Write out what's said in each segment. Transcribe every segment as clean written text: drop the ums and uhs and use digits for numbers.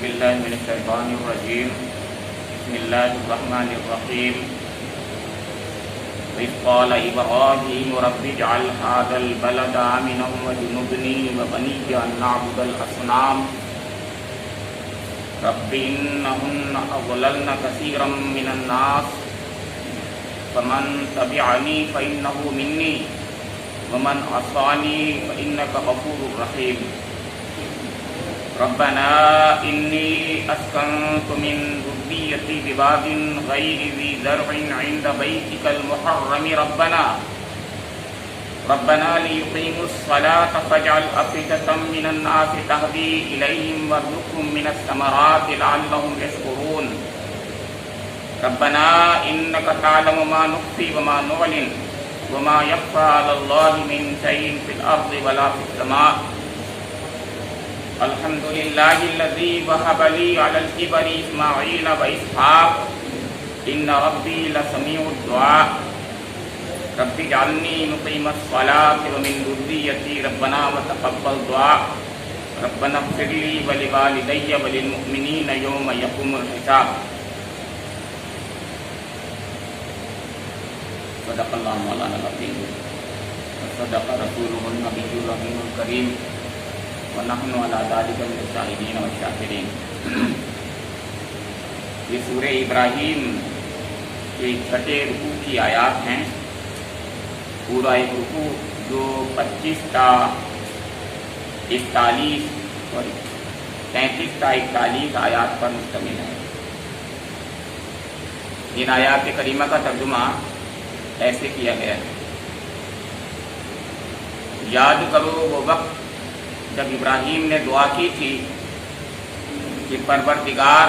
باللہ من الشیطان الرجیم بسم اللہ الرحمن الرحیم وَإِذْ قَالَ إِبْرَاهِيمُ رَبِّ اجْعَلْ هَٰذَا الْبَلَدَ آمِنًا وَاجْنُبْنِي وَبَنِيَّ أَن نَّعْبُدَ الْأَصْنَامَ رَبِّ إِنَّهُنَّ أَضْلَلْنَ كَثِيرًا مِّنَ النَّاسِ فَمَن تَبِعَنِي فَإِنَّهُ مِنِّي وَمَنْ عَصَانِي فَإِنَّكَ غَفُورٌ رَّحِيمٌ رَبَّنَا إِنِّي أَسْكَنتُ مِن ذُرِّيَّتِي بِوَادٍ غَيْرِ ذِي زَرْعٍ عِندَ بَيْتِكَ الْمُحَرَّمِ رَبَّنَا لِيُقِيمُوا الصَّلَاةَ فَاجْعَلْ أَفْئِدَةً مِّنَ النَّاسِ تَهْوِي إِلَيْهِمْ وَارْزُقْهُم مِّنَ الثَّمَرَاتِ لَعَلَّهُمْ يَشْكُرُونَ رَبَّنَا إِنَّكَ تَعْلَمُ مَا نُخْفِي وَمَا نُعْلِنُ وَمَا يَخْفَىٰ عَلَى اللَّهِ مِن شَيْءٍ فِي الْأَرْضِ وَلَا فِي السَّمَاءِ الحمد للہ الذی وہب لی علی الکبر اسماعیل و اسحاق ان ربی لسمیع الدعاء رب اجعلنی مقیم الصلاۃ ومن ذریتی ربنا وتقبل دعاء ربنا اغفر لی ولوالدی وللمؤمنین یوم یقوم الحساب صدق اللہ مولانا العظیم وصدق رسولہ النبی الرحیم الکریم وَنَحْنُ عَلَىٰ ذَٰلِكَ مِنَ الشَّاهِدِينَ وَالشَّاكِرِينَ۔ یہ سورہ ابراہیم کے چھٹے رکوع کی آیات ہیں۔ پورا ایک رکوع جو 25 تا 33 تا 41 آیات پر مشتمل ہے۔ ان آیات کریمہ کا ترجمہ ایسے کیا گیا ہے: یاد کرو وہ وقت جب ابراہیم نے دعا کی تھی کہ پروردگار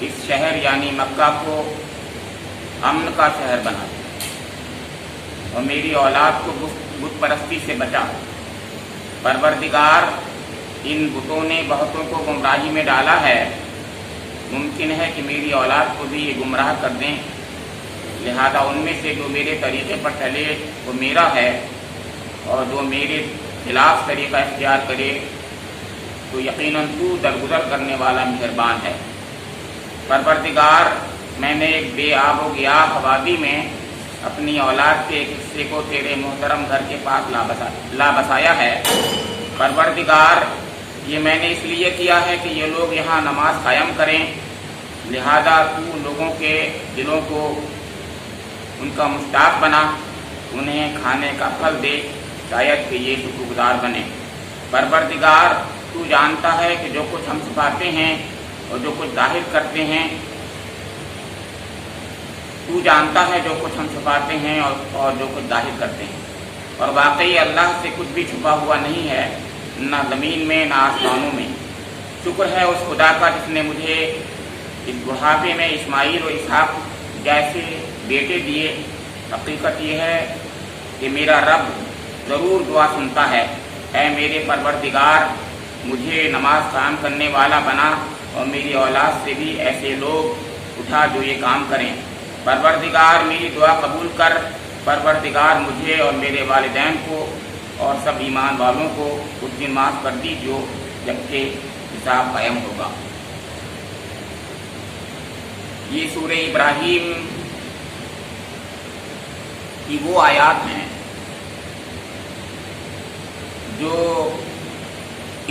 اس شہر یعنی مکہ کو امن کا شہر بنا دے اور میری اولاد کو بت پرستی سے بچا۔ پروردگار ان بتوں نے بہتوں کو گمراہی میں ڈالا ہے، ممکن ہے کہ میری اولاد کو بھی یہ گمراہ کر دیں، لہذا ان میں سے جو میرے طریقے پر چلے وہ میرا ہے، اور جو میرے خلاف طریقہ اختیار کرے تو یقیناً تو درگزر کرنے والا مہربان ہے۔ پروردگار میں نے ایک بے آب و گیاہ وادی میں اپنی اولاد کے ایک حصے کو تیرے محترم گھر کے پاس لا بسایا ہے۔ پروردگار یہ میں نے اس لیے کیا ہے کہ یہ لوگ یہاں نماز قائم کریں، لہذا تو لوگوں کے دلوں کو ان کا مشتاق بنا، انہیں کھانے کا پھل دے، شاید کہ یہ شکر گزار بنے۔ پروردگار تو جانتا ہے کہ جو کچھ ہم چھپاتے ہیں اور جو کچھ ظاہر کرتے ہیں، تو جانتا ہے جو کچھ ہم چھپاتے ہیں اور جو کچھ ظاہر کرتے ہیں، اور واقعی اللہ سے کچھ بھی چھپا ہوا نہیں ہے، نہ زمین میں نہ آسمانوں میں۔ شکر ہے اس خدا کا جس نے مجھے اس بڑھاپے میں اسماعیل و اسحاق جیسے بیٹے دیے۔ حقیقت یہ ہے کہ میرا رب ضرور دعا سنتا ہے۔ اے میرے پروردگار، مجھے نماز قائم کرنے والا بنا اور میری اولاد سے بھی ایسے لوگ اٹھا جو یہ کام کریں۔ پروردگار میری دعا قبول کر۔ پروردگار مجھے اور میرے والدین کو اور سب ایمان والوں کو اس دن معاف کر دیجیے جبکہ حساب قائم ہوگا۔ یہ سورہ ابراہیم کی وہ آیات ہیں جو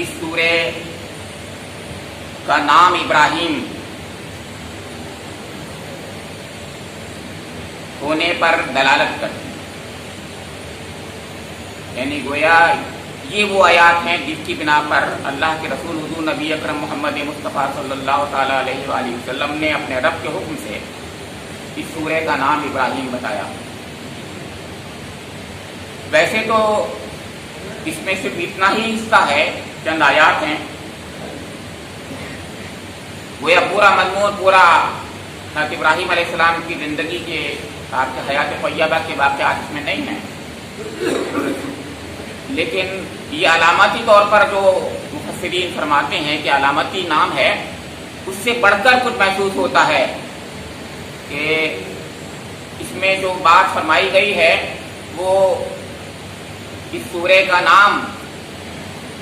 اس سورہ کا نام ابراہیم ہونے پر دلالت کرتی ہیں، یعنی گویا یہ وہ آیات ہیں جس کی بنا پر اللہ کے رسول حضور نبی اکرم محمد مصطفیٰ صلی اللہ تعالیٰ علیہ وآلہ وسلم نے اپنے رب کے حکم سے اس سورہ کا نام ابراہیم بتایا۔ ویسے تو اس میں صرف اتنا ہی حصہ ہے، چند آیات ہیں، گویا پورا مضمون پورا حضرت ابراہیم علیہ السلام کی زندگی کے آپ کے حیات طیبہ کے واقعات اس میں نہیں ہیں، لیکن یہ علامتی طور پر جو مفسرین فرماتے ہیں کہ علامتی نام ہے، اس سے بڑھ کر کچھ محسوس ہوتا ہے کہ اس میں جو بات فرمائی گئی ہے وہ اس سورہ کا نام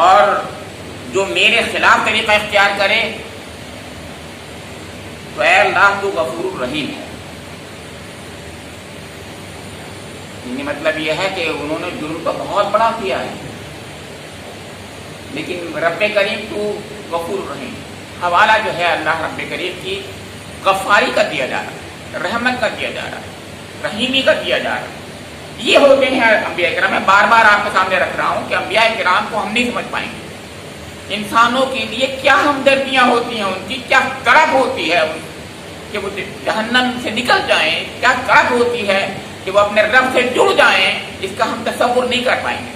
اور جو میرے خلاف طریقہ اختیار کرے تو اے اللہ تو غفور الرحیم ہے. یعنی مطلب یہ ہے کہ انہوں نے جرم تو بہت بڑا کیا ہے، لیکن رب کریم تو غفور الرحیم. حوالہ جو ہے اللہ رب کریم کی غفاری کا دیا جا رہا ہے، رحمت کا دیا جا رہا ہے، رحیمی کا دیا جا رہا ہے. یہ ہوتے ہیں انبیاء کرام. میں بار بار آپ کے سامنے رکھ رہا ہوں کہ انبیاء کرام کو ہم نہیں سمجھ پائیں گے. انسانوں کے لیے کیا ہمدردیاں ہوتی ہیں، ان کی کیا تڑپ ہوتی ہے کہ وہ جہنم سے نکل جائیں، کیا تڑپ ہوتی ہے کہ وہ اپنے رب سے جڑ جائیں، اس کا ہم تصور نہیں کر پائیں گے.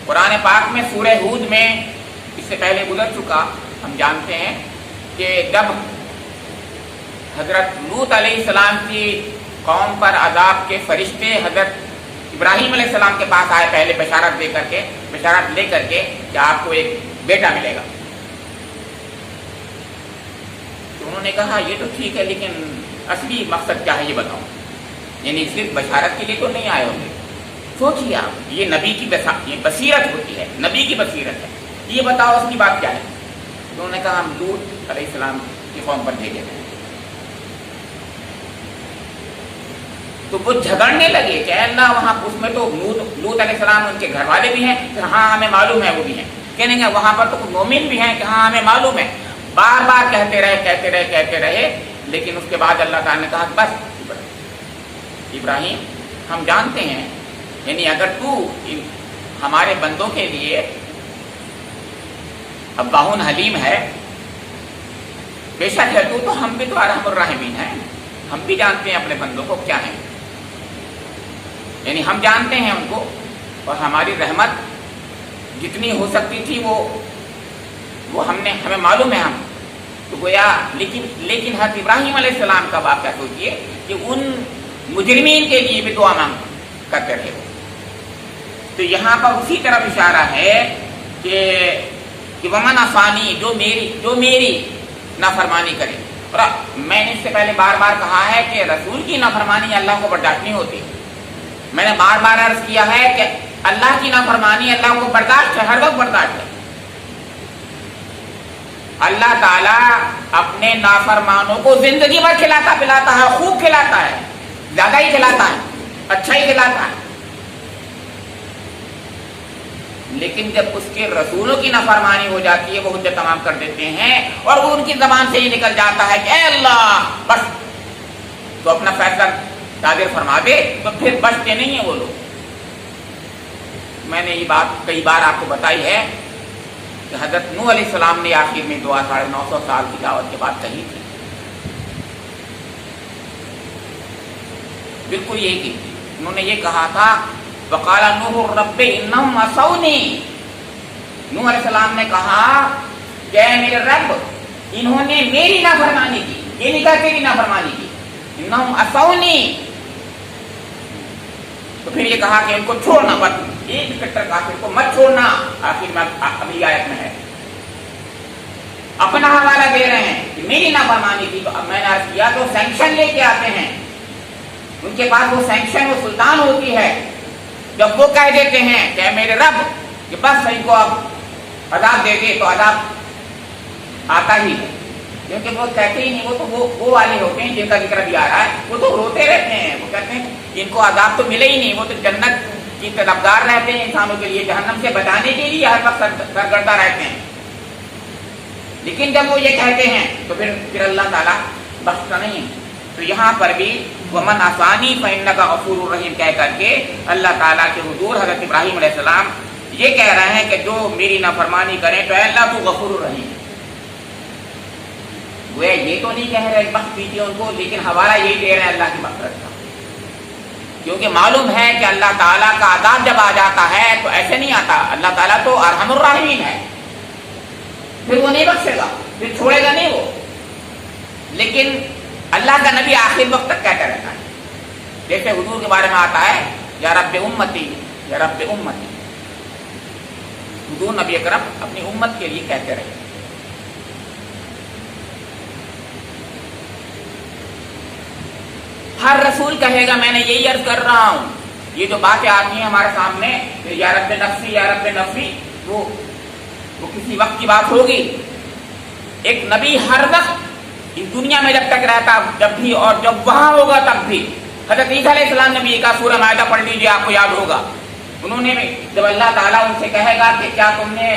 قرآن پاک میں سورہ ہود میں اس سے پہلے گزر چکا، ہم جانتے ہیں کہ جب حضرت لوط علیہ السلام کی قوم پر عذاب کے فرشتے حضرت ابراہیم علیہ السلام کے پاس آئے، پہلے بشارت لے کر کے کہ آپ کو ایک بیٹا ملے گا. تو انہوں نے کہا یہ تو ٹھیک ہے، لیکن اصلی مقصد کیا ہے یہ بتاؤ. یعنی صرف بشارت کے لیے تو نہیں آئے ہوں گے. سوچیے آپ، یہ نبی کی بصیرت ہوتی ہے، نبی کی بصیرت ہے. یہ بتاؤ اصلی بات کیا ہے. تو انہوں نے کہا ہم لوط علیہ السلام کی قوم پر بھیجے گئے. تو وہ جھگڑنے لگے کہ اللہ وہاں اس میں تو لوط علیہ السلام ان کے گھر والے بھی ہیں کہ ہاں ہمیں معلوم ہے وہ بھی ہیں. کہنے گے وہاں پر تو کچھ مومن بھی ہیں کہ ہاں ہمیں معلوم ہے. بار بار کہتے رہے، لیکن اس کے بعد اللہ تعالیٰ نے کہا بس ابراہیم ہم جانتے ہیں، یعنی اگر تو ہمارے بندوں کے لیے اباہن حلیم ہے، بے شک ہے تو ہم بھی تو ارحم الراحمین ہیں. ہم بھی جانتے ہیں اپنے بندوں کو کیا ہے، یعنی ہم جانتے ہیں ان کو، اور ہماری رحمت جتنی ہو سکتی تھی وہ ہمیں معلوم ہے. ہم تو گویا لیکن حضرت ابراہیم علیہ السلام کا واقعہ سوچیے کہ ان مجرمین کے لیے بھی دعا مانگ کرتے رہے. تو یہاں پر اسی طرف اشارہ ہے کہ ومن عصانی، جو میری نافرمانی کرے. اور میں نے اس سے پہلے بار بار کہا ہے کہ رسول کی نافرمانی اللہ کو برداشت نہیں ہوتی. میں نے بار بار عرض کیا ہے کہ اللہ کی نافرمانی اللہ کو برداشت ہے، ہر وقت برداشت ہے. اللہ تعالیٰ اپنے نافرمانوں کو زندگی بھر کھلاتا پلاتا ہے، خوب کھلاتا ہے، زیادہ ہی کھلاتا ہے، اچھا ہی کھلاتا ہے. لیکن جب اس کے رسولوں کی نافرمانی ہو جاتی ہے وہ حجت تمام کر دیتے ہیں، اور وہ ان کی زبان سے ہی نکل جاتا ہے کہ اے اللہ بس تو اپنا فیصلہ صادر فرما دے. تو پھر بچتے نہیں ہیں وہ لوگ. میں نے یہ بات کئی بار آپ کو بتائی ہے کہ حضرت نوح علیہ السلام نے آخر میں دعا 950 سال کی دعوت کے بعد کہی تھی، بالکل یہی کی تھی. انہوں نے یہ کہا تھا وقال نوح رب انہم عصونی. نوح علیہ السلام نے کہا کہ اے میرے رب انہوں نے میری نافرمانی کی، یہ نہیں کہا تیری نافرمانی کی، انہم عصونی. تو پھر یہ کہا کہ ان کو چھوڑنا مت، ایک کٹر کافر کو مت چھوڑنا. آخر میں اگلی آیت میں ہے اپنا حوالہ دے رہے ہیں کہ میری نافرمانی کی. تو اب میں نے عرض کیا تو سینکشن لے کے آتے ہیں، ان کے پاس وہ سینکشن وہ سلطان ہوتی ہے. جب وہ کہہ دیتے ہیں کہ میرے رب کہ بس ان کو اب عذاب دے دے تو عذاب آتا ہی ہے. کیونکہ وہ کہتے ہی نہیں، وہ تو وہ والے ہوتے ہیں جن کا ذکر بھی آ رہا ہے، وہ تو روتے رہتے ہیں. وہ کہتے ہیں ان کو عذاب تو ملے ہی نہیں، وہ تو جنت کی طلبگار رہتے ہیں انسانوں کے لیے، جہنم سے بچانے کے لیے ہر وقت سرگردہ رہتے ہیں. لیکن جب وہ یہ کہتے ہیں تو پھر اللہ تعالیٰ بخشتا نہیں. تو یہاں پر بھی ومن عصانی فإنک غفور الرحیم کہہ کر کے اللہ تعالیٰ کے حضور حضرت ابراہیم علیہ السلام یہ کہہ رہے ہیں کہ جو میری نافرمانی کریں تو اے اللہ تو غفور الرحیم. وہ یہ تو نہیں کہہ رہے بخش دیجیے ان کو، لیکن حوالہ یہی دے رہے ہیں اللہ کی مغفرت کا. کیونکہ معلوم ہے کہ اللہ تعالیٰ کا عذاب جب آ جاتا ہے تو ایسے نہیں آتا. اللہ تعالیٰ تو ارحم الراحمین ہے، پھر وہ نہیں بخشے گا، پھر چھوڑے گا نہیں وہ. لیکن اللہ کا نبی آخر وقت تک کہتا رہتا ہے. جیسے حضور کے بارے میں آتا ہے یا رب امتی یا رب امتی. حضور نبی اکرم اپنی امت کے لیے کہتے رہے. ہر رسول کہے گا میں نے یہی عرض کر رہا ہوں یہ جو باتیں آتی ہیں ہمارے سامنے یا رب نفسی یا رب نفسی، وہ کسی وقت کی بات ہوگی. ایک نبی ہر وقت اس دنیا میں جب تک رہتا جب بھی اور جب وہاں ہوگا تب بھی. حضرت عیسیٰ علیہ السلام نے بھی ایک سورہ مائدہ پڑھ لیجیے، آپ کو یاد ہوگا. انہوں نے بھی جب اللہ تعالیٰ ان سے کہے گا کہ کیا تم نے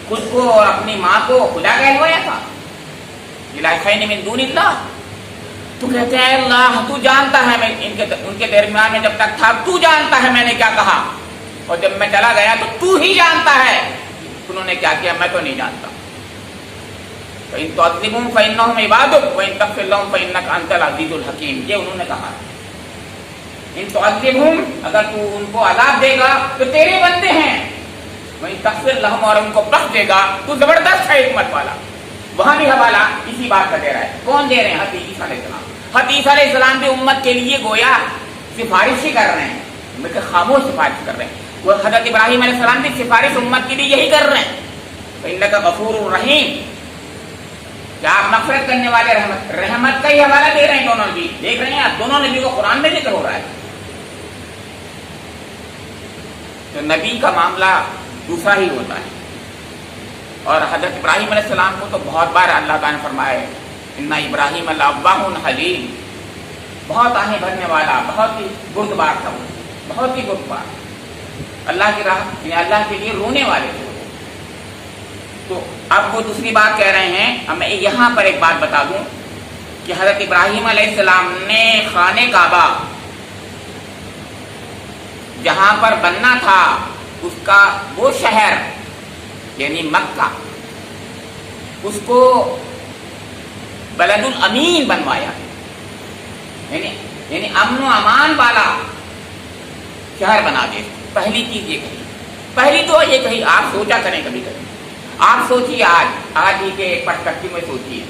خود کو اور اپنی ماں کو خدا کہلوایا تھا الہین من دون اللہ، تو کہتے ہیں اللہ تو جانتا ہے، میں ان کے درمیان میں جب تک تھا تو جانتا ہے میں نے کیا کہا، اور جب میں چلا گیا تو ہی جانتا ہے انہوں نے کیا کیا، میں تو نہیں جانتا. فَإِن تُعَذِّبْهُمْ فَإِنَّهُمْ عِبَادُكَ وَإِن تَغْفِرْ لَهُمْ فَإِنَّكَ أَنْتَ الْعَزِيزُ الْحَكِيمُ. یہ انہوں نے کہا. ان تُعَذِّبْهُمْ، اگر تو ان کو عذاب دے گا تو تیرے بندے ہیں، وَإِن تَغْفِرْ لَهُمْ، اور ان کو بخش دے گا تو زبردست ہے حکمت والا. وہاں بھی حوالہ اسی بات کا دے رہا ہے. کون دے رہے ہیں؟ حضرت عیسیٰ علیہ السلام. حضرت عیسیٰ علیہ السلام بھی امت کے لیے گویا سفارش ہی کر رہے ہیں، خاموش سفارش کر رہے ہیں. وہ حضرت ابراہیم علیہ السلام بھی سفارش امت کے لیے یہی کر رہے ہیں. فَإِنَّكَ غَفُورٌ رَحِيمٌ، کیا آپ نفرت کرنے والے رحمت کا ہی حوالہ دے رہے ہیں. دونوں نبی دیکھ رہے ہیں آپ، دونوں نبی کو قرآن میں ذکر ہو رہا ہے. تو نبی کا معاملہ دوسرا ہی ہوتا ہے. اور حضرت ابراہیم علیہ السلام کو تو بہت بار اللہ تعالیٰ نے فرمایا ہے ان ابراہیم لأوّاہ حلیم، بہت آہیں بھرنے والا، بہت ہی بردبار تھا، وہ بہت ہی بردبار، اللہ کی راہ یعنی اللہ کے لیے رونے والے تھے. تو اب وہ دوسری بات کہہ رہے ہیں. اب میں یہاں پر ایک بات بتا دوں کہ حضرت ابراہیم علیہ السلام نے خانہ کعبہ جہاں پر بننا تھا اس کا وہ شہر یعنی مکہ، اس کو بلد الامین بنوایا، یعنی امن و امان والا شہر بنا دے. پہلی چیز یہ کہی، پہلی تو یہ کہی. آپ سوچا کریں کبھی کبھی، آپ سوچیے آج ہی کے پرسپیکٹو میں سوچیے.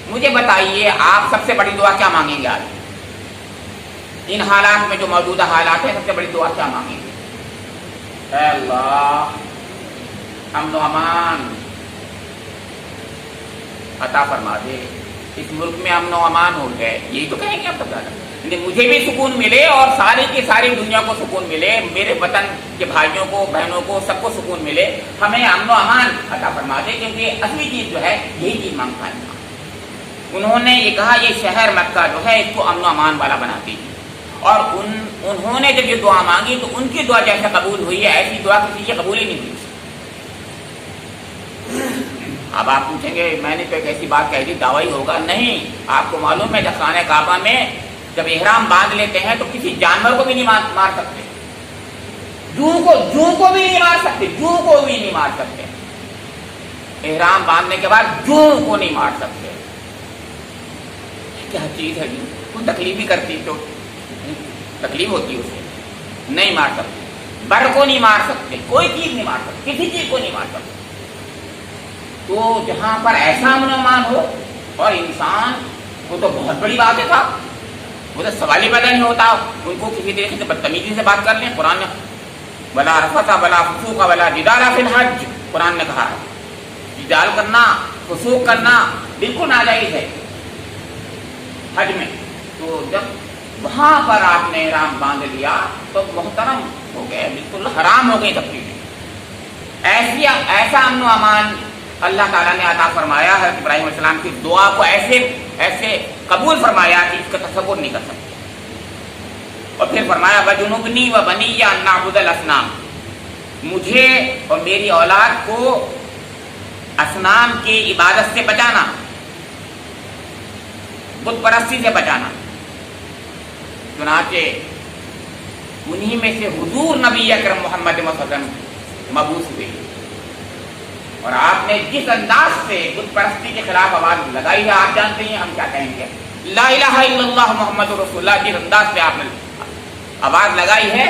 مجھے بتائیے آپ سب سے بڑی دعا کیا مانگیں گے؟ آج ان حالات میں جو موجودہ حالات ہیں، سب سے بڑی دعا کیا مانگیں گے؟ اے اللہ امن و امان عطا فرما دے، اس ملک میں امن و امان ہو جائے. یہی تو کہیں گے آپ سب زیادہ. مجھے بھی سکون ملے اور ساری کی ساری دنیا کو سکون ملے، میرے وطن کے بھائیوں کو بہنوں کو سب کو سکون ملے، ہمیں امن و امان عطا فرما دے. کیونکہ اصلی چیز جو ہے یہی چیز مانگتا ہے. انہوں نے یہ کہا یہ شہر مکہ جو ہے اس کو امن و امان والا بنا دیجیے. اور انہوں نے جب یہ دعا مانگی تو ان کی دعا جیسے قبول ہوئی ہے ایسی دعا کسی کی قبول ہی نہیں ہوئی. اب آپ پوچھیں گے میں نے تو ایک ایسی بات کہہ دی دعویٰ ہی ہوگا. نہیں، آپ کو معلوم ہے جب خانہ کعبہ میں جب احرام باندھ لیتے ہیں تو کسی جانور کو بھی نہیں مار سکتے، جوں کو بھی نہیں مار سکتے، جوں کو بھی نہیں مار سکتے. احرام باندھنے کے بعد جوں کو نہیں مار سکتے. کیا چیز ہے جی، کوئی تکلیف بھی کرتی تو تکلیف ہوتی اسے، نہیں مار سکتے. بر کو نہیں مار سکتے، کوئی چیز نہیں مار سکتے، کسی چیز کو نہیں مار سکتے. تو جہاں پر ایسا امن و امان ہو اور انسان کو تو بہت بڑی بات ہے. تھا وہ تو سوال ہی پیدا نہیں ہوتا ان کو کسی طریقے سے بدتمیزی سے بات کر لیں. قرآن نے ولا رفث ولا فسوق ولا جدال فی الحج، قرآن نے کہا ہے جدال کرنا فسوق کرنا بالکل ناجائز ہے حج میں. تو جب وہاں پر آپ نے احرام باندھ لیا تو محترم ہو گئے، بالکل حرام ہو گئی تکلیفیں. ایسا امن و امان اللہ تعالیٰ نے عطا فرمایا. حضرت ابراہیم علیہ السلام کی دعا کو ایسے قبول فرمایا کہ اس کا تصور نہیں کر سکتے. اور پھر فرمایا وَجُنُبْنِي وَبَنِيَّ أَن نَّعْبُدَ الْأَصْنَامَ، مجھے اور میری اولاد کو اصنام کی عبادت سے بچانا، بت پرستی سے بچانا. چنانچہ انہی میں سے حضور نبی اکرم محمد صلی اللہ علیہ وسلم مبعوث ہوئے. اور آپ نے جس انداز سے بت پرستی کے خلاف آواز لگائی ہے آپ جانتے ہیں ہم کیا کہیں گے. لا الہ الا اللہ محمد رسول اللہ، جس انداز سے آپ نے آواز لگائی ہے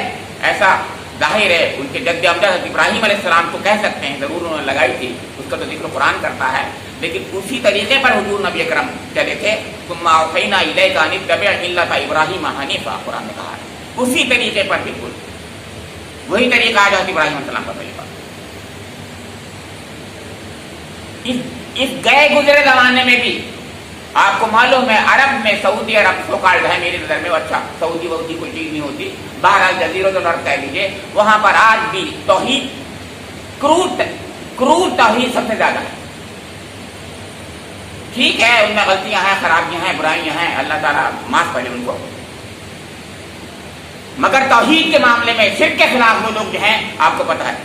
ایسا ظاہر ہے ان کے جد امجد حضرت ابراہیم علیہ السلام کو کہہ سکتے ہیں، ضرور انہوں نے لگائی تھی، اس کا تو ذکر قرآن کرتا ہے. لیکن اسی طریقے پر حضور نبی اکرم چلے تھے. ثم اوحینا الیک ان اتبع ملۃ ابراہیم حنیفا، قرآن نے کہا ہے. اسی طریقے پر بالکل وہی طریقہ آج حضرت ابراہیم علیہ السلام کا طریقہ. اس گئے گزرے زمانے میں بھی آپ کو معلوم ہے عرب میں سعودی عرب سوکالڈ ہے میری نظر میں، اچھا سعودی وعودی کوئی چیز نہیں ہوتی، بہرحال جزیرۃ العرب کہہ لیجیے، وہاں پر آج بھی توحید کرور توحید سب سے زیادہ ہے۔ ٹھیک ہے ان میں غلطیاں ہیں، خرابیاں ہیں، برائیاں ہیں، اللہ تعالیٰ معاف کرے ان کو، مگر توحید کے معاملے میں شرک کے خلاف وہ لوگ جو ہیں آپ کو پتہ ہے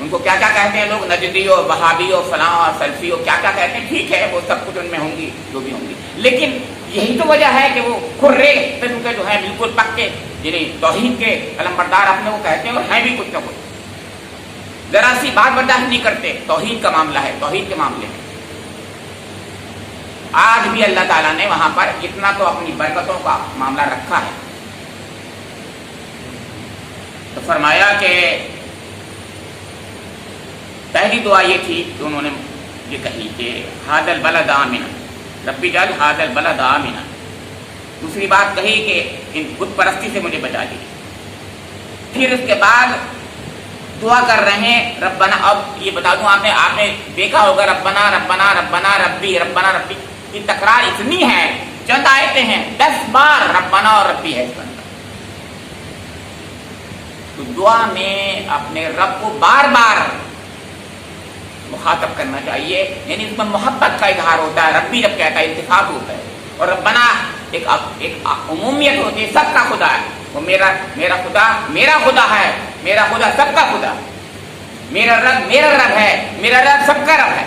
ان کو کیا کیا کہتے ہیں لوگ، نجدی ہو، وہابی ہو، فلاں اور سلفی ہو، کیا کیا کہتے ہیں، ٹھیک ہے وہ سب کچھ ان میں ہوں گی جو بھی ہوں گی، لیکن یہی تو وجہ ہے کہ وہ کھرے قسم کے جو ہیں بالکل پکے، یعنی توحید کے علمبردار اپنے کو کہتے ہیں اور ہیں بھی کچھ نہ کچھ، ذرا سی بات برداشت نہیں کرتے۔ توحید کا معاملہ ہے، توحید کے معاملے میں آج بھی اللہ تعالیٰ نے وہاں پر اتنا تو اپنی برکتوں کا معاملہ رکھا ہے۔ تو فرمایا کہ پہلی دعا یہ تھی کہ انہوں نے یہ کہی کہ ھذا البلد آمنا رب اجعل ھذا البلد آمنا، دوسری بات کہی کہ ان بت پرستی سے مجھے بچا لیجیے، پھر اس کے بعد دعا کر رہے ہیں ربنا، اب یہ بتا دوں آپ نے دیکھا ہوگا ربنا ربنا ربنا ربی ربنا ربی کی تکرار اتنی ہے، چند آیتیں ہیں 10 بار ربنا اور ربی ہے اس کے اندر، تو دعا میں اپنے رب کو بار بار مخاطب کرنا چاہیے، یعنی اس میں محبت کا اظہار ہوتا ہے، ربی جب کہتا ہے انتخاب ہوتا ہے، اور ربنا ایک عمومیت ہوتی ہے، سب کا خدا ہے، وہ میرا خدا میرا خدا ہے، میرا خدا سب کا خدا، میرا رب ہے، میرا رب سب کا رب ہے،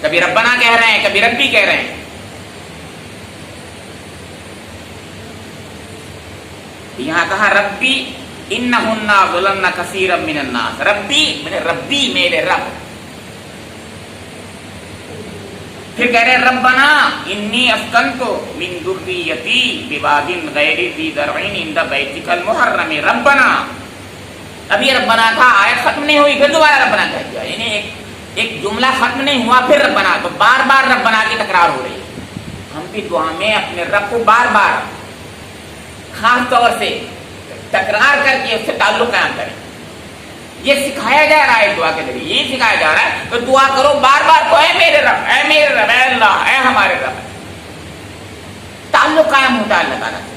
کبھی ربنا کہہ رہے ہیں کبھی ربی کہہ رہے ہیں۔ یہاں کہا ربی انہن ظلمن کثیرا من الناس، ربی میرے رب، پھر کہہ رہے ربنا انی اسکنت من ذریتی بواد غیر ذی زرع عند بیتک المحرم، ربنا، ابھی ربنا تھا، آیت ختم نہیں ہوئی، پھر دوبارہ ربنا کہہ دیا، یعنی ایک جملہ ختم نہیں ہوا پھر ربنا، تو بار بار ربنا کی تکرار ہو رہی ہے۔ ہم بھی دعا میں اپنے رب کو بار بار خاص طور سے تکرار کر کے اس سے تعلق قائم کریں، یہ سکھایا جا رہا ہے دعا کے ذریعے، یہ سکھایا جا رہا ہے، تو دعا کرو بار بار کو، اے میرے رب، اے میرے رب، اے اللہ، اے ہمارے رب، تعلق قائم ہوتا ہے اللہ تعالیٰ سے۔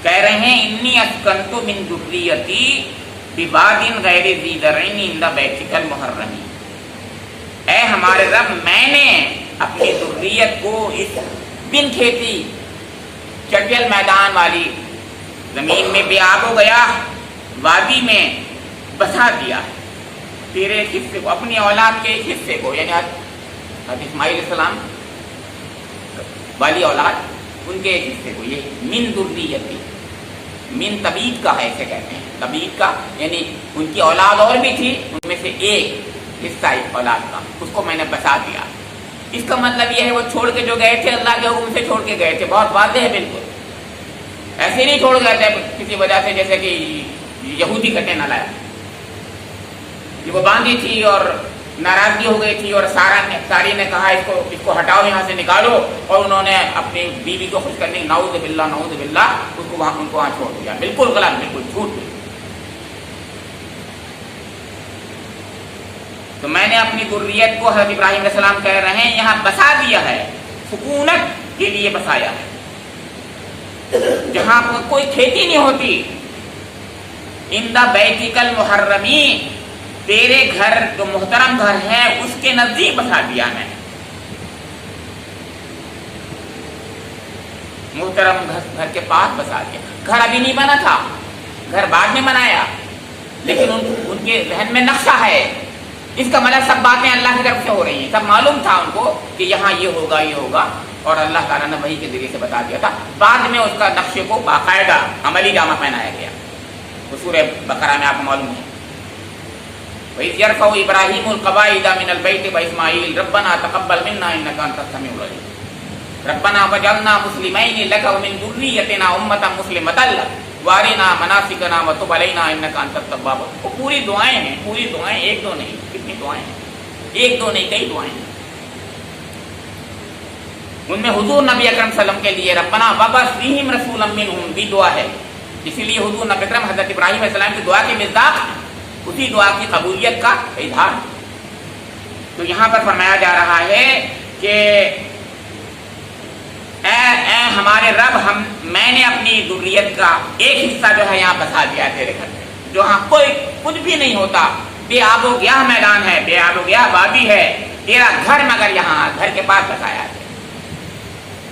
کہہ رہے ہیں انی اسکنت من ذریتی بواد غیر ذی زرع عند بیتک المحرم، اے ہمارے رب میں نے اپنی ذریت کو اس بن کھیتی چٹیل میدان والی زمین میں بے آب ہو گیا، وادی میں بسا دیا ہے، تیرے ایک حصے کو، اپنی اولاد کے ایک حصے کو، یعنی حضرت اسماعیل علیہ السلام والی اولاد، ان کے ایک حصے کو، یہ من ذریتی، من تبید کا ہے، اسے کہتے ہیں تبید کا، یعنی ان کی اولاد اور بھی تھی، ان میں سے ایک حصہ اولاد کا، اس کو میں نے بسا دیا۔ اس کا مطلب یہ ہے وہ چھوڑ کے جو گئے تھے اللہ کے حکم سے چھوڑ کے گئے تھے، بہت واضح ہے، بالکل ایسے نہیں چھوڑ گئے تھے کسی وجہ سے، جیسے کہ یہودی کٹے نہ لایا، وہ باندھی تھی اور ناراضگی ہو گئی تھی، اور ساری نے کہا اس کو ہٹاؤ، یہاں سے نکالو، اور انہوں نے اپنی بیوی کو خوش کرنے نعوذ باللہ اس کو وہاں چھوڑ دیا، بالکل غلط، بالکل جھوٹ۔ تو میں نے اپنی ذریت کو، حضرت ابراہیم علیہ السلام کہہ رہے ہیں، یہاں بسا دیا ہے، سکونت کے لیے بسایا ہے، جہاں کوئی کھیتی نہیں ہوتی، عند بیتک المحرمی، تیرے گھر جو محترم گھر ہے اس کے نزدیک بسا دیا میں، محترم گھر کے پاس بسا دیا۔ گھر ابھی نہیں بنا تھا، گھر بعد میں بنایا، لیکن ان کے ذہن میں نقشہ ہے، اس کا مطلب سب باتیں اللہ کی طرف سے ہو رہی ہیں، سب معلوم تھا ان کو کہ یہاں یہ ہوگا، اور اللہ تعالیٰ نے وحی کے ذریعے سے بتا دیا تھا، بعد میں اس کا نقشے کو باقاعدہ عملی جامہ پہنایا گیا، وہ سورہ بقرہ میں آپ کو معلوم ہے۔ وَإِذْ يَرْفَعُ إِبْرَاهِيمُ الْقَوَاعِدَ مِنَ الْبَيْتِ وَإِسْمَاعِيلُ رَبَّنَا تَقَبَّلْ مِنَّا إِنَّكَ أَنْتَ السَّمِيعُ الْعَلِيمُ رَبَّنَا وَاجْعَلْنَا مُسْلِمَيْنِ لَكَ وَمِنْ ذُرِّيَّتِنَا أُمَّةً مُسْلِمَةً لَكَ وَأَرِنَا مَنَاسِكَنَا وَتُبْ عَلَيْنَا إِنَّكَ أَنْتَ التَّوَّابُ الرَّحِيمُ، وہ پوری دعائیں ہیں، پوری دعائیں، ایک دو نہیں، کتنی دعائیں ہیں، ایک دو نہیں، کئی دعائیں ہیں۔ ان میں حضور نبی اکرم صلی اللہ علیہ وسلم کے لیے ربنا وابعث فیہم رسولا منہم بھی دعا ہے، اسی لیے حضور نبی اکرم حضرت ابراہیم علیہ السلام کی دعا کے مصداق ہیں، اسی دعا کی قبولیت کا اظہار۔ تو یہاں پر فرمایا جا رہا ہے کہ اے ہمارے رب، میں نے اپنی ذریت کا ایک حصہ جو ہے یہاں بسا دیا تیرے گھر میں، جو ہاں کوئی کچھ بھی نہیں ہوتا، بے آب و گیا میدان ہے، بے آب و گیا وادی ہے، تیرا گھر مگر یہاں گھر کے پاس بسایا ہے۔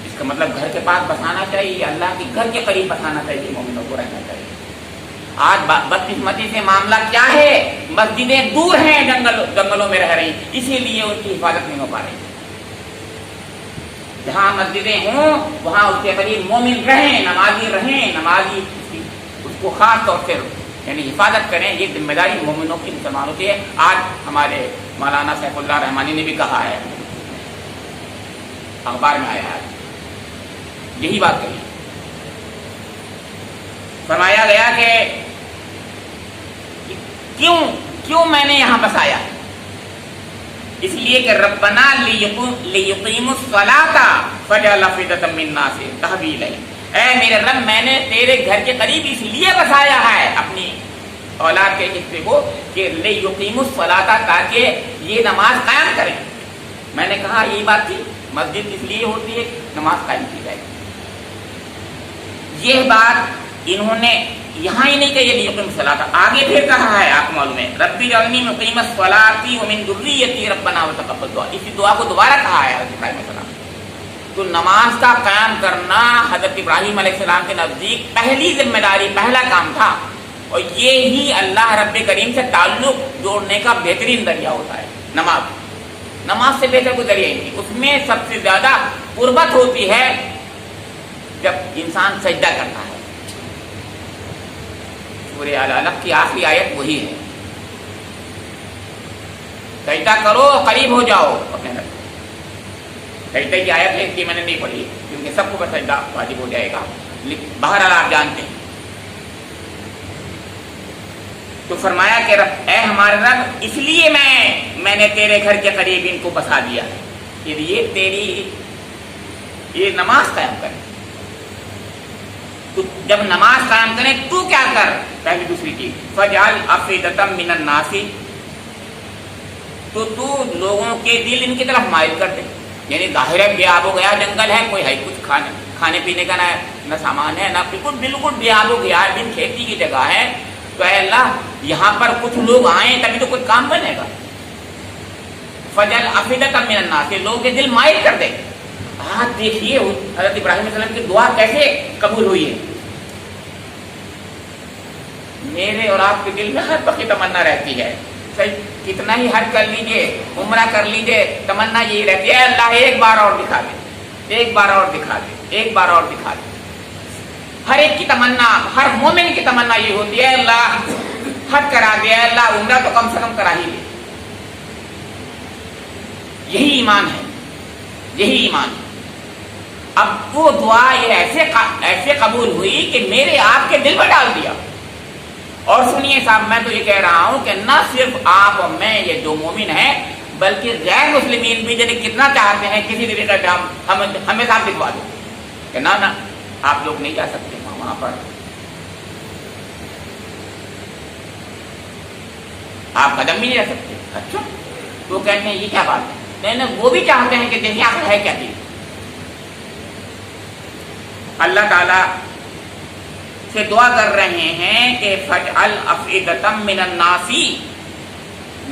اس کا مطلب گھر کے پاس بسانا چاہیے، اللہ کے گھر کے قریب بسانا چاہیے، مومنوں کو رہنا چاہیے۔ آج بدقسمتی سے معاملہ کیا ہے، مسجدیں دور ہیں، جنگلوں میں رہ رہی، اسی لیے ان کی حفاظت نہیں ہو پا رہی۔ جہاں مسجدیں ہوں وہاں اس کے قریب مومن رہیں، نمازی اس کو خاص طور سے یعنی حفاظت کریں، یہ ذمہ داری مومنوں کی، مسلمانوں کی ہے۔ آج ہمارے مولانا سیف اللہ رحمانی نے بھی کہا ہے، اخبار میں آیا ہے، یہی بات کہی، فرمایا گیا کہ کیوں میں نے یہاں بسایا، اس لیے کہ ربنا لیقیموا الصلاۃ فجعل افئدۃ من الناس تهوی الیہم، اے میرے رب میں نے تیرے گھر کے قریب اس لیے بسایا ہے اپنی اولاد کے حصے کو کہ لیقیموا الصلاۃ، تاکہ یہ نماز قائم کریں۔ میں نے کہا یہ بات تھی، مسجد اس لیے ہوتی ہے نماز قائم کی جائے۔ یہ بات انہوں نے یہاں ہی نہیں کہی لیقیم الصلاۃ، آگے پھر کہا ہے، آپ معلوم ہے ربی اجعلنی مقیم الصلاۃ ومن ذریتی ربنا وتقبل دعا، اسی دعا کو دوبارہ کہا ہے حضرت ابراہیم علیہ السلام۔ تو نماز کا قیام کرنا حضرت ابراہیم علیہ السلام کے نزدیک پہلی ذمہ داری، پہلا کام تھا، اور یہی اللہ رب کریم سے تعلق جوڑنے کا بہترین ذریعہ ہوتا ہے۔ نماز سے بہتر کوئی ذریعہ ہی نہیں، اس میں سب سے زیادہ قربت ہوتی ہے جب انسان سجدہ کرتا ہے۔ سورہ العلق کی آخری آیت وہی ہے، سجدہ کرو قریب ہو جاؤ اپنے رب۔ سجدہ کی آیت ہے کہ میں نے نہیں پڑھی کیونکہ سب کو سجدہ واجب ہو جائے گا، بہرحال آپ جانتے ہیں۔ تو فرمایا کہ رب، اے ہمارے رب، اس لیے میں نے تیرے گھر کے قریب ان کو بسا دیا ہے کہ یہ تیری یہ نماز قائم کرے۔ تو جب نماز قائم کریں تو کیا کر، پہلی دوسری چیز فجعل افئدۃ من الناس، تو لوگوں کے دل ان کی طرف مائل کر دے، یعنی ظاہر ہے بے آب و گیا جنگل ہے، کوئی ہے کچھ کھانے پینے کا نہ سامان ہے، نہ بالکل بے آب و گیا، بن کھیتی کی جگہ ہے، تو اے اللہ یہاں پر کچھ لوگ آئیں تبھی تو کوئی کام بنے گا۔ فجعل افئدۃ من الناس، لوگوں کے دل مائل کر دے۔ آج دیکھیے حضرت ابراہیم علیہ السلام کی دعا کیسے قبول ہوئی ہے۔ میرے اور آپ کے دل میں ہر وقت تمنا رہتی ہے، کتنا ہی حج کر لیجئے، عمرہ کر لیجئے، تمنا یہی رہتی ہے اللہ ایک بار اور دکھا دے، ایک بار اور دکھا دے، ایک بار اور دکھا دے۔ ہر ایک کی تمنا، ہر مومن کی تمنا یہ ہوتی ہے اللہ حج کرا دے، اللہ عمرہ تو کم سے کم کرا ہی دے۔ یہی ایمان ہے، یہی ایمان ہے۔ اب وہ دعا یہ ایسے قبول ہوئی کہ میرے آپ کے دل میں ڈال دیا۔ اور سنیے صاحب، میں تو یہ کہہ رہا ہوں کہ نہ صرف آپ اور میں یہ جو مومن ہیں بلکہ غیر مسلمین بھی جنہیں کتنا چاہتے ہیں کسی طریقے سے ہمیں صاحب دکھوا دو کہ نہ آپ لوگ نہیں جا سکتے وہاں پر، آپ قدم بھی نہیں رکھ سکتے۔ اچھا، تو کہتے ہیں یہ کیا بات ہے، وہ بھی چاہتے ہیں کہ دیکھیں آپ ہے کیا چیز۔ اللہ تعالیٰ سے دعا کر رہے ہیں کہ فجعل افئدۃ من الناس،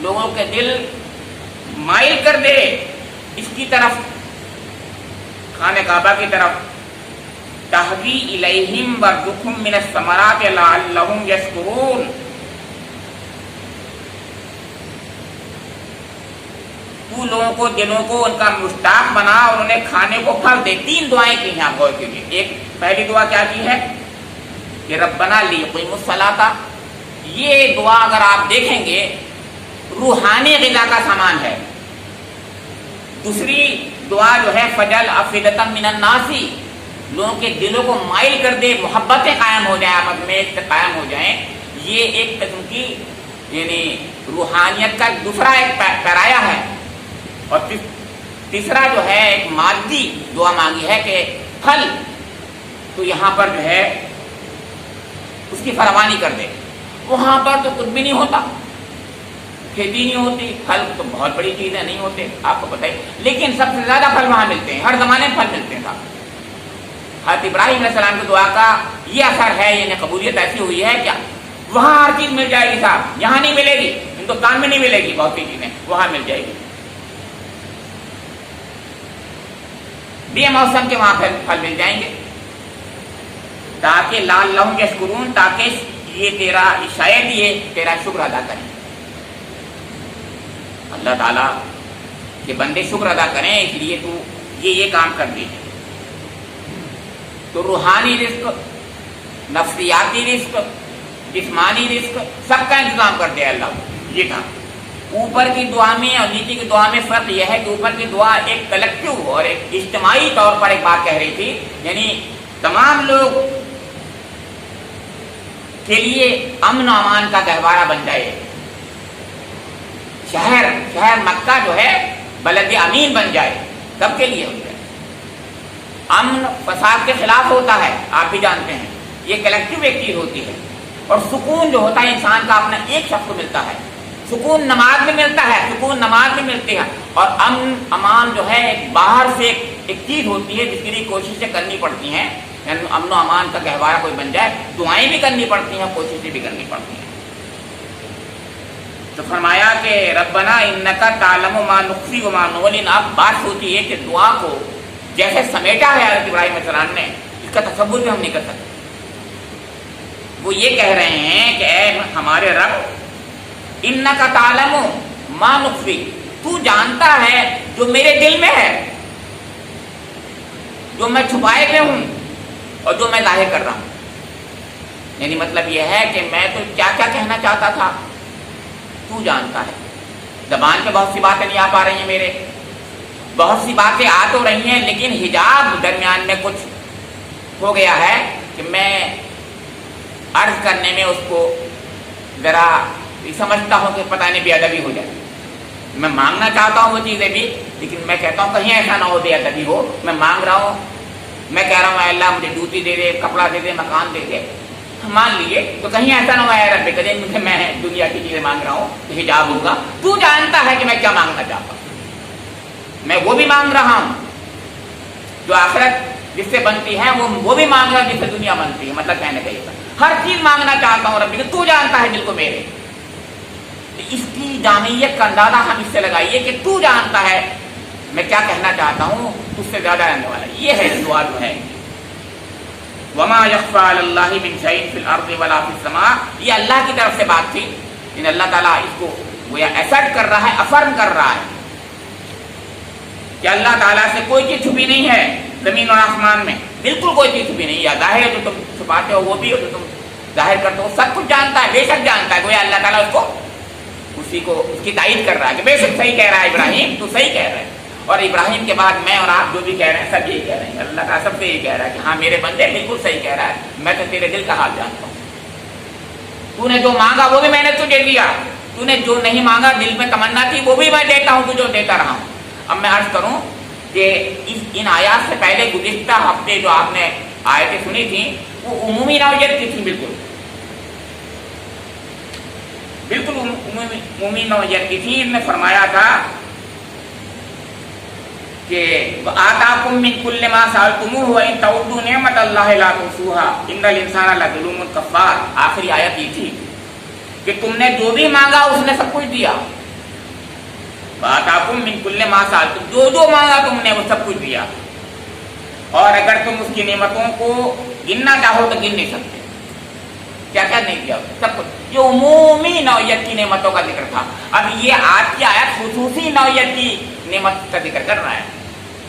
لوگوں کے دل مائل کر دے اس کی طرف، خانہ کعبہ کی طرف، تہوی الیہم وارزقہم من الثمرات لعلہم یشکرون، تو لوگوں کو دلوں کو ان کا مشتاق بنا اور انہیں کھانے کو پھل دے۔ تین دعائیں کی ہیں آپ غور کیجیے۔ ایک پہلی دعا کیا کی ہے کہ ربنا لیقیموا الصلاۃ، یہ دعا اگر آپ دیکھیں گے روحانی غذا کا سامان ہے۔ دوسری دعا جو ہے فجعل افئدۃ من الناس، لوگوں کے دلوں کو مائل کر دے، محبتیں قائم ہو جائیں، آپس میں قائم ہو جائیں، یہ ایک قسم کی یعنی روحانیت کا دوسرا ایک پیرایا ہے۔ اور تیسرا جو ہے ایک مادی دعا مانگی ہے کہ پھل، تو یہاں پر جو ہے اس کی فراوانی کر دے۔ وہاں پر تو کچھ بھی نہیں ہوتا، کھیتی نہیں ہوتی، پھل تو بہت بڑی چیزیں نہیں ہوتے آپ کو پتہ ہے، لیکن سب سے زیادہ پھل وہاں ملتے ہیں، ہر زمانے میں پھل ملتے ہیں صاحب۔ حضرت ابراہیم علیہ السلام کی دعا کا یہ اثر ہے، یعنی قبولیت ایسی ہوئی ہے کیا وہاں ہر چیز مل جائے گی صاحب، یہاں نہیں ملے گی، ہندوستان میں نہیں ملے گی، بہت سی چیزیں وہاں مل جائے گی، بے موسم کے وہاں پھل مل جائیں گے، تاکہ لال لہم یشکرون، تاکہ یہ تیرا شاید یہ تیرا شکر ادا کریں، اللہ تعالیٰ کے بندے شکر ادا کریں، اس لیے تو یہ کام کر دیجیے۔ تو روحانی رزق، نفسیاتی رزق، جسمانی رزق سب کا انتظام کر دیا اللہ، یہ تھا۔ اوپر کی دعا میں اور نیچے کی دعا میں فرق یہ ہے کہ اوپر کی دعا ایک کلیکٹیو اور ایک اجتماعی طور پر ایک بات کہہ رہی تھی، یعنی تمام لوگ کے لیے امن و امان کا گہوارہ بن جائے، شہر مکہ جو ہے بلد امین بن جائے، سب کے لیے ہو جائے۔ امن فساد کے خلاف ہوتا ہے، آپ بھی جانتے ہیں، یہ کلیکٹیو ایک چیز ہوتی ہے، اور سکون جو ہوتا ہے انسان کا اپنا ایک شخص کو ملتا ہے، سکون نماز میں ملتا ہے، سکون نماز میں ملتی ہے، اور امن امان جو ہے باہر سے ایک چیز ہوتی ہے جس کے لیے کوششیں کرنی پڑتی ہیں، یعنی امن و امان کا گہوارہ کوئی بن جائے، دعائیں بھی کرنی پڑتی ہیں، کوششیں بھی کرنی پڑتی ہیں۔ تو فرمایا کہ ربنا انک تعلم ما نخفی وما نعلن، اب بات ہوتی ہے کہ دعا کو جیسے سمیٹا ہے حضرت ابراہیم علیہ السلام نے، اس کا تصور بھی ہم نہیں کر سکتے۔ وہ یہ کہہ رہے ہیں کہ اے ہمارے رب، انک تعلم ما نخفی، تو جانتا ہے جو میرے دل میں ہے، جو میں چھپائے ہوئے ہوں اور جو میں ظاہر کر رہا ہوں، یعنی مطلب یہ ہے کہ میں تو کیا کیا کہنا چاہتا تھا تو جانتا ہے، زبان پہ بہت سی باتیں نہیں آ پا رہی ہیں میرے، بہت سی باتیں آ تو رہی ہیں لیکن حجاب درمیان میں کچھ ہو گیا ہے کہ میں عرض کرنے میں اس کو ذرا سمجھتا ہوں کہ پتہ نہیں بے ادبی ہو جائے، میں مانگنا چاہتا ہوں وہ چیزیں بھی، لیکن میں کہتا ہوں کہیں ایسا نہ ہو بے ادبی ہو، میں مانگ رہا ہوں، میں کہہ رہا ہوں اے اللہ مجھے ڈیوٹی دے دے، کپڑا دے دے، مکان دے دے، مان لیے، تو کہیں ایسا نہ ہو اے رب کریم مجھے میں دنیا کی چیزیں مانگ رہا ہوں تو حجاب ہوگا، تو جانتا ہے کہ میں کیا مانگنا چاہتا ہوں، میں وہ بھی مانگ رہا ہوں جو آخرت جس سے بنتی ہے، وہ بھی مانگ رہا ہوں جس سے دنیا بنتی ہے، مطلب کہنے کا یہ تھا، ہر چیز مانگنا چاہتا ہوں رب کہ تو جانتا ہے دل کو میرے، اس کی جامعیت کا اندازہ ہم اس سے لگائیے کہ تو جانتا ہے میں کیا کہنا چاہتا ہوں، اس سے زیادہ رہنے والا یہ ہے دعا جو ہے۔ وما يخفى على الله من شيء في الارض ولا في السماء، یہ اللہ کی طرف سے بات تھی، لیکن اللہ تعالیٰ اس کو گویا ایسرٹ کر رہا ہے، افرم کر رہا ہے کہ اللہ تعالیٰ سے کوئی چیز چھپی نہیں ہے زمین اور آسمان میں، بالکل کوئی چیز چھپی نہیں، یا ظاہر ہے جو تم چھپاتے ہو وہ بھی، جو تم ظاہر کرتے ہو سب کچھ جانتا ہے، بے شک جانتا ہے، گویا اللہ تعالیٰ اس کی تائید کر رہا ہے کہ بے شک صحیح کہہ رہا ہے ابراہیم، تو صحیح کہہ رہا ہے، اور ابراہیم کے بعد میں اور آپ جو بھی کہہ رہے ہیں سب یہی کہہ رہے ہیں، اللہ تعالیٰ سب سے یہی کہہ رہا ہے کہ ہاں میرے بندے بالکل صحیح کہہ رہا ہے، میں تو تیرے دل کا حال جانتا ہوں، تو نے جو مانگا وہ بھی میں نے تجھے دیا، تو نے جو نہیں مانگا دل میں تمنا تھی وہ بھی میں دیتا ہوں، تجھے دیتا رہا ہوں۔ اب میں عرض کروں کہ ان آیات سے پہلے گزشتہ ہفتے جو آپ نے آیتیں سنی تھیں وہ عمومی نوعیت کی تھیں، بالکل عمومی نوعیت کی تھی۔ ان میں فرمایا تھا کہ آتاکم من کل ما سألتموہ وإن تعدوا نعمت اللہ لا تحصوها ان الانسان لظلوم کفار، آخری آیت یہ تھی کہ تم نے جو بھی مانگا اس نے سب کچھ دیا، آتاکم من کل ما سألتم، جو مانگا تم نے وہ سب کچھ دیا، اور اگر تم اس کی نعمتوں کو گننا چاہو تو گن نہیں سکتے، کیا کیا نہیں کیا سب کچھ، یہ عمومی نوعیت کی نعمتوں کا ذکر تھا۔ اب یہ آج کی آیت خصوصی نوعیت کی نعمت کا ذکر کر رہا ہے۔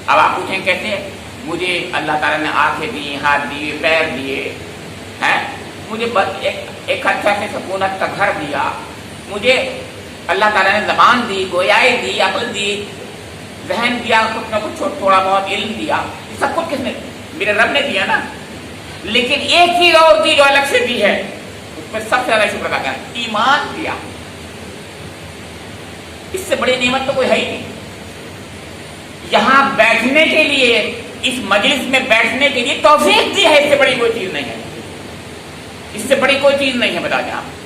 اب آپ پوچھیں کیسے؟ مجھے اللہ تعالیٰ نے آنکھیں دی، ہاتھ دیے، پیر دیے ہیں، مجھے ایک اچھا سے سکونت کا گھر دیا، مجھے اللہ تعالیٰ نے زبان دی، گویائی دی، عقل دی، ذہن دیا، کچھ نہ کچھ تھوڑا بہت علم دیا، یہ سب کچھ کس نے؟ میرے رب نے دیا نا۔ لیکن ایک چیز اور دی جو الگ سے دی ہے، اس میں سب سے زیادہ شکر ادا کریں، ایمان دیا، اس سے بڑی نعمت تو کوئی ہے ہی نہیں۔ یہاں بیٹھنے کے لیے، اس مجلس میں بیٹھنے کے لیے توفیق دی ہے، اس سے بڑی کوئی چیز نہیں ہے، اس سے بڑی کوئی چیز نہیں ہے، بتا دیں آپ۔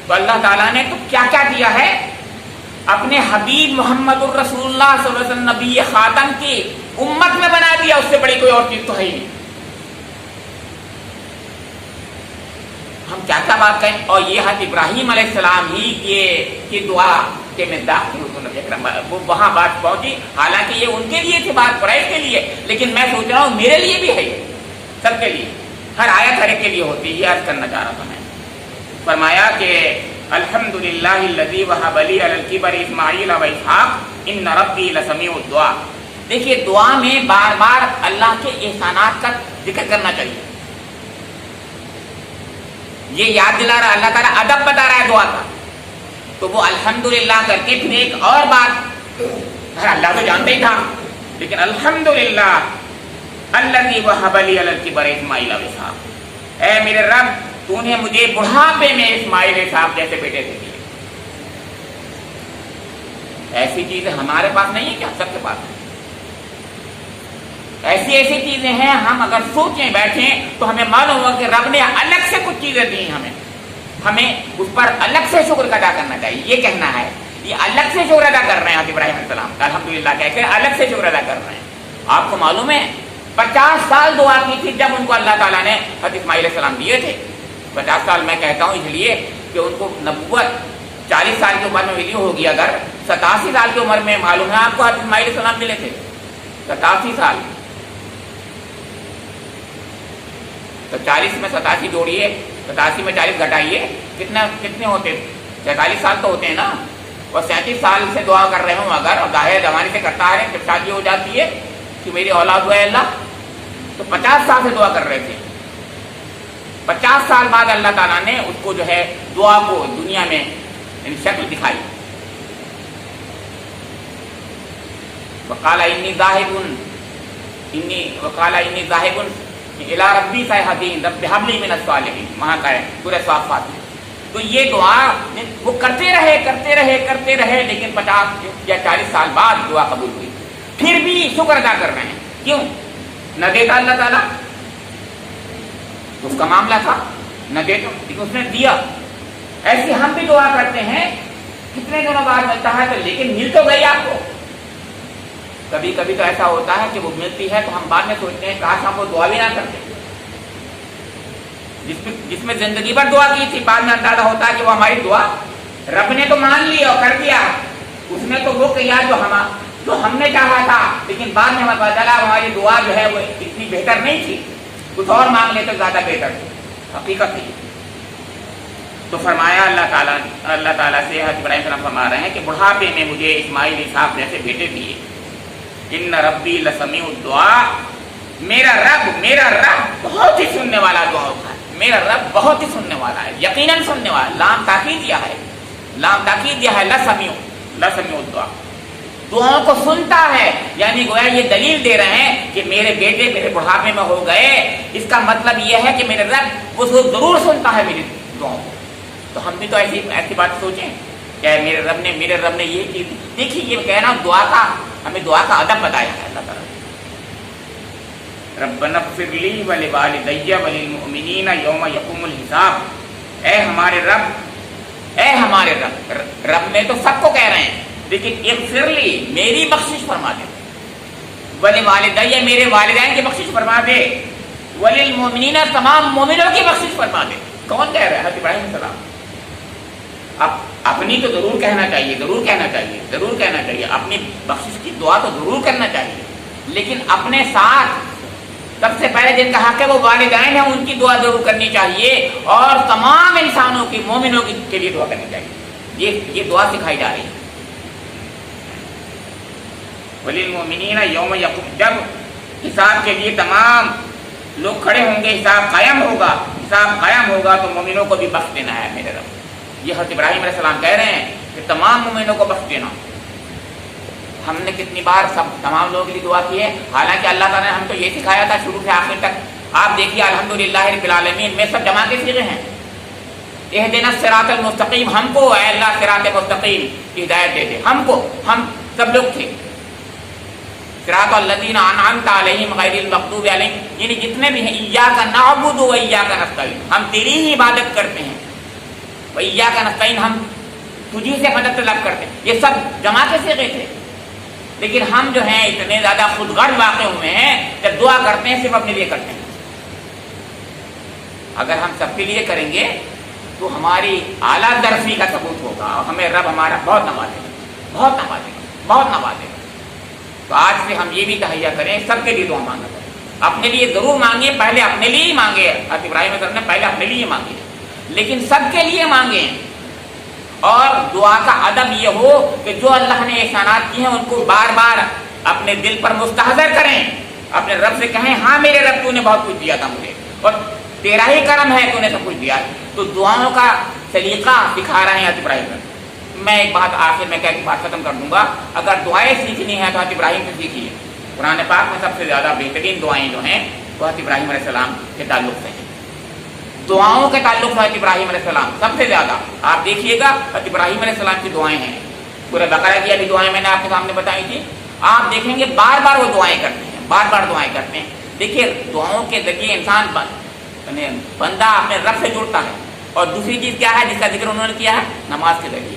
تو اللہ تعالیٰ نے تو کیا کیا دیا ہے، اپنے حبیب محمد الرسول اللہ صلی اللہ علیہ وسلم نبی خاتم کی امت میں بنا دیا، اس سے بڑی کوئی اور چیز تو ہے ہی نہیں۔ ہم کیا کیا بات کریں، اور یہ حضرت ابراہیم علیہ السلام ہی کی دعا کے مزداق تھی، وہ وہاں بات پہنچی، حالانکہ یہ ان کے لیے تھی بات، قریش کے لیے، لیکن میں سوچ رہا ہوں میرے لیے بھی ہے، سب کے لیے، ہر آیت ہر ایک کے لیے ہوتی ہے۔ یہ عرض کرنا چاہ رہا تھا میں۔ فرمایا کہ الحمدللہ الذی وہب لی علی الکبر اسماعیل و اسحاق ان ربی لسمیع الدعاء۔ دیکھیے دعا میں بار بار اللہ کے احسانات کا ذکر کرنا چاہیے، یہ یاد دلا رہا اللہ تعالیٰ، ادب بتا رہا ہے دعا کا، تو وہ الحمدللہ کر کے پھر ایک اور بات، اللہ تو جانتے ہی تھا، لیکن الحمدللہ الذی وہب لی علی الکبر اسماعیل و اسحاق، اے میرے رب تو نے مجھے بڑھاپے میں اسماعیل صاحب جیسے بیٹے دے دیے۔ ایسی چیزیں ہمارے پاس نہیں ہے کیا؟ سب کے پاس ہے۔ ایسی چیزیں ہیں، ہم اگر سوچیں بیٹھیں تو ہمیں معلوم ہوا کہ رب نے الگ سے کچھ چیزیں دی ہیں، ہمیں اس پر الگ سے شکر ادا کرنا چاہیے۔ یہ کہنا ہے یہ الگ سے شکر ادا کر رہے ہیں ابراہیم علیہ السلام کا، الحمدللہ کہہ کے الگ سے شکر ادا کر رہے ہیں۔ آپ کو معلوم ہے 50 سال دعا کی تھی جب ان کو اللہ تعالیٰ نے حضرت اسماعیل علیہ السلام دیے تھے۔ 50 سال میں کہتا ہوں اس لیے کہ ان کو نبوت 40 سال کی عمر میں ملی ہوگی، اگر 87 سال کی عمر میں معلوم ہے آپ کو حضرت اسماعیل علیہ السلام ملے تھے، 87 سال، تو 40 میں 87 جوڑیے، 87 میں 40 گھٹائیے، کتنے ہوتے؟ 43 سال تو ہوتے ہیں نا، اور 37 سال سے دعا کر رہے ہوں اگر، اور ظاہر زمانے سے کرتا ہے، جب شادی ہو جاتی ہے کہ میری اولاد ہوئے اللہ، تو 50 سال سے دعا کر رہے تھے۔ 50 سال بعد اللہ تعالیٰ نے اس کو جو ہے دعا کو دنیا میں شکل دکھائی۔ وقال انی ذاہب الی ربی سیہدین رب ہب لی من الصالحین، وہاں کا ہے سورہ صافات میں۔ تو یہ دعا وہ کرتے رہے، لیکن 50 یا 40 سال بعد دعا قبول ہوئی، پھر بھی شکر ادا کر رہے ہیں۔ کیوں؟ نہ دیتا اللہ تعالیٰ، اس کا معاملہ تھا، نہ دیتا لیکن اس نے دیا۔ ایسی ہم بھی دعا کرتے ہیں، کتنے دنوں بعد ملتا ہے تو، لیکن مل تو گئی آپ کو۔ کبھی کبھی تو ایسا ہوتا ہے کہ وہ ملتی ہے تو ہم بعد میں سوچتے ہیں کاش ہم وہ دعا بھی نہ کرتے، جس میں زندگی بھر دعا کی تھی، بعد میں اندازہ ہوتا ہے کہ وہ ہماری دعا رب نے تو مان لی اور کر دیا، اس نے تو وہ کیا جو ہم نے چاہا تھا، لیکن بعد میں ہمیں پتا چلا ہماری دعا جو ہے وہ اتنی بہتر نہیں تھی، کچھ اور مانگ لے تو زیادہ بہتر تھی، حقیقت تھی۔ تو فرمایا اللہ تعالیٰ سے، حضرت ابراہیم صلی اللہ علیہ وسلم فرما رہے ہیں کہ بڑھاپے میں مجھے اسماعیل اسحاق جیسے بیٹے دیے۔ ان ربی لسمیع الدعاء، میرا رب بہت ہی سننے والا دعاؤں کا ہے، میرا رب بہت ہی سننے والا ہے، یقیناً سننے والا، لام تاکید دیا ہے، لسمیع الدعاء، دعاؤں کو سنتا ہے، یعنی گویا یہ دلیل دے رہے ہیں کہ میرے بیٹے میرے بڑھاپے میں ہو گئے، اس کا مطلب یہ ہے کہ میرے رب اس کو ضرور سنتا ہے میری دعاؤں کو۔ تو ہم بھی تو ایسی بات سوچیں کہ میرے رب نے یہ چیز دیکھیے، یہ کہنا ہمیں دعا کا ادب بتایا ہے اللہ تعالیٰ۔ ربنا اغفر لی ولوالدی وللمؤمنین یوم یقوم الحساب، اے ہمارے رب، رب میں تو سب کو کہہ رہے ہیں، لیکن اغفر لی، میری بخشش فرما دے، ولوالدی، میرے والدین کی بخشش فرما دے، وللمؤمنین، تمام مومنوں کی بخشش فرما دے۔ کون کہہ رہا ہے؟ حضرت ابراہیم علیہ السلام۔ اب اپنی تو ضرور کہنا چاہیے، اپنی بخشش کی دعا تو ضرور کرنا چاہیے، لیکن اپنے ساتھ سب سے پہلے جن کا حق ہے وہ والدین ہیں، ان کی دعا ضرور کرنی چاہیے، اور تمام انسانوں کی، مومنوں کے لیے دعا کرنی چاہیے۔ یہ دعا سکھائی جا رہی ہے۔ وللمؤمنین یوم یقوم، جب حساب کے لیے تمام لوگ کھڑے ہوں گے، حساب قائم ہوگا تو مومنوں کو بھی بخش دینا ہے میرے رب۔ یہ حضرت ابراہیم علیہ السلام کہہ رہے ہیں کہ تمام مومنوں کو بخش دینا۔ ہم نے کتنی بار تمام لوگوں کے لیے دعا کی ہے، حالانکہ اللہ تعالیٰ نے ہم کو یہ سکھایا تھا شروع سے آخر تک۔ آپ دیکھیے الحمدللہ رب العالمین میں سب جمع کے صیغے ہیں۔ اہدنا الصراط المستقیم، ہم کو اے اللہ صراط مستقیم کی ہدایت دے دے، ہم سب لوگ تھے۔ صراط الذین انعمت علیہم غیر المغضوب علیہم، یعنی جتنے بھی ہیں، ایاک نعبد و ایاک نستعین، ہم تیری ہی عبادت کرتے ہیں، و ایاک نستعین، ہم تجھی سے مدد طلب کرتے ہیں، یہ سب جمع کے صیغے تھے. لیکن ہم جو ہیں اتنے زیادہ خود غرض واقع ہوئے ہیں، جب دعا کرتے ہیں صرف اپنے لیے کرتے ہیں. اگر ہم سب کے لیے کریں گے تو ہماری اعلیٰ درجی کا ثبوت ہوگا اور ہمیں رب ہمارا بہت نوازے گا، بہت نوازے گا، بہت نوازے گا. تو آج سے ہم یہ بھی تہیا کریں سب کے لیے دعا مانگا کریں. اپنے لیے ضرور مانگیں، پہلے اپنے لیے ہی مانگے. حضرت ابراہیم علیہ السلام نے پہلے اپنے لیے مانگے، لیکن سب کے لیے مانگیں. اور دعا کا ادب یہ ہو کہ جو اللہ نے احسانات کیے ہیں ان کو بار بار اپنے دل پر مستحضر کریں، اپنے رب سے کہیں ہاں میرے رب تو نے بہت کچھ دیا تھا مجھے اور تیرا ہی کرم ہے تو نے سب کچھ دیا. تو دعاؤں کا سلیقہ سکھا رہے ہیں حضرت ابراہیم. میں ایک بات آخر میں کہہ کے بات ختم کر دوں گا. اگر دعائیں سیکھنی ہے تو حضرت ابراہیم سے سیکھیے. قرآن پاک میں سب سے زیادہ بہترین دعائیں جو ہیں وہ حضرت ابراہیم علیہ السلام کے تعلق سے ہیں. دعاؤں کے تعلق سے حضرت ابراہیم علیہ السلام سب سے زیادہ آپ دیکھیے گا حضرت ابراہیم علیہ السلام کی دعائیں ہیں. پورے بقرہ کی ابھی دعائیں میں نے آپ کے سامنے بتائی تھی. آپ دیکھیں گے بار بار وہ دعائیں کرتے ہیں، بار بار دعائیں کرتے ہیں. دیکھیے دعاؤں کے ذریعے انسان بندہ اپنے رب سے جڑتا ہے. اور دوسری چیز کیا ہے جس کا ذکر انہوں نے کیا ہے؟ نماز کے ذریعے.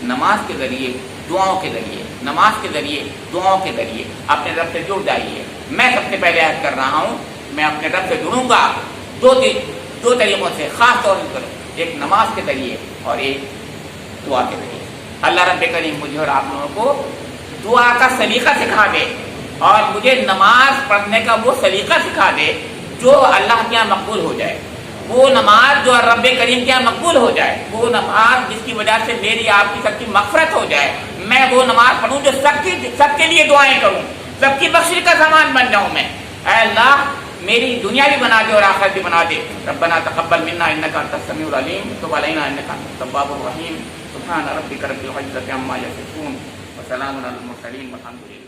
نماز کے ذریعے، دعاؤں کے ذریعے، نماز کے ذریعے، دعاؤں کے ذریعے اپنے رب سے جڑ جائیے. میں سب سے پہلے عہد کر رہا ہوں میں اپنے رب سے جڑوں گا دو طریقوں سے، خاص طور پر ایک نماز کے ذریعے اور ایک دعا کے ذریعے. اللہ رب کریم مجھے اور آپ لوگوں کو دعا کا سلیقہ سکھا دے اور مجھے نماز پڑھنے کا وہ سلیقہ سکھا دے جو اللہ کے یہاں مقبول ہو جائے. وہ نماز جو رب کریم کے یہاں مقبول ہو جائے، وہ نماز جس کی وجہ سے میری آپ کی سب کی مغفرت ہو جائے. میں وہ نماز پڑھوں جو سب کے لیے دعائیں کروں، سب کی بخشش کا سامان بن جاؤں. میں اے اللہ میری دنیا بھی بنا دے اور آخرت بھی بنا دے. ربنا تقبل منا انک انت السمیع العلیم وتب علینا انک انت التواب الرحیم. سبحان ربک رب العزۃ عما یصفون وسلام علی المرسلین والحمد للہ.